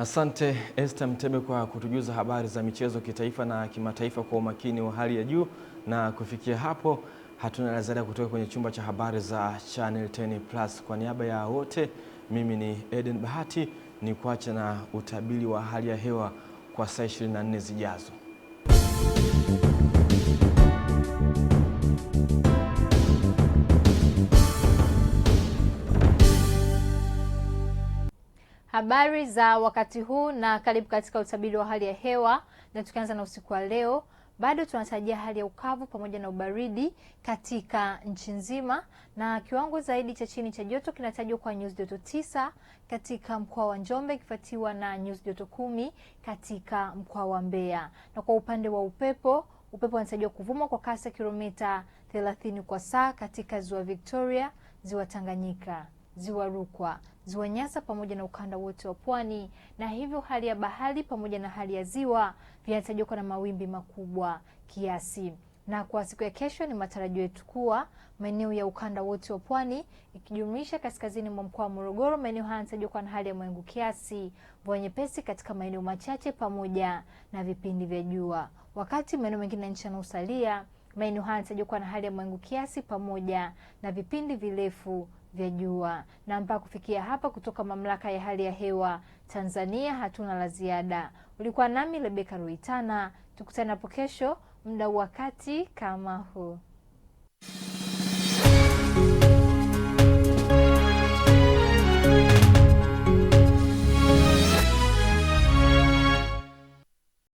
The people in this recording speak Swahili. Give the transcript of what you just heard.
Asante Esther Mtebe kwa kutujuza habari za michezo kitaifa na kimataifa kwa umakini wa hali ya juu, na kufikia hapo hatuna la ziada kutoka kwenye chumba cha habari za Channel 10 Plus. Kwa niaba ya wote, mimi ni Eden Bahati, ni kuacha na utabiri wa hali ya hewa kwa saa 24 zijazo. Habari za wakati huu na karibu katika utabiri wa hali ya hewa, na tukianza na usiku wa leo, bado tunatarajia hali ya ukavu pamoja na ubaridi katika nchi nzima, na kiwango zaidi cha chini cha joto kinatajwa kwa nyuzi joto 9 katika mkoa wa Njombe, kifuatiwa na nyuzi joto 10 katika mkoa wa Mbeya. Na kwa upande wa upepo unatarajiwa kuvuma kwa kasi ya kilomita 30 kwa saa katika ziwa Victoria, ziwa Tanganyika, ziwa Rukwa, ziwa Nyasa pamoja na ukanda wote wa pwani, na hivyo hali ya bahari pamoja na hali ya ziwa vinatarajiwa kuwa na mawimbi makubwa kiasi. Na kwa siku ya kesho ni matarajio yetu kuwa maeneo ya ukanda wote wa pwani ikijumlisha kaskazini mwa mkoa wa Morogoro, maeneo haya yanatarajiwa kuwa na hali ya mawingu kiasi, mvua nyepesi katika maeneo machache pamoja na vipindi vya jua. Wakati maeneo mengine nchi yanayosalia, maeneo haya yanatarajiwa kuwa na hali ya mawingu kiasi pamoja na vipindi virefu vya jua. Na mpaka kufikia hapa, kutoka Mamlaka ya Hali ya Hewa Tanzania hatuna la ziada. Ulikuwa nami Rebecca Ruitana, tukutane hapo kesho muda wakati kama huu.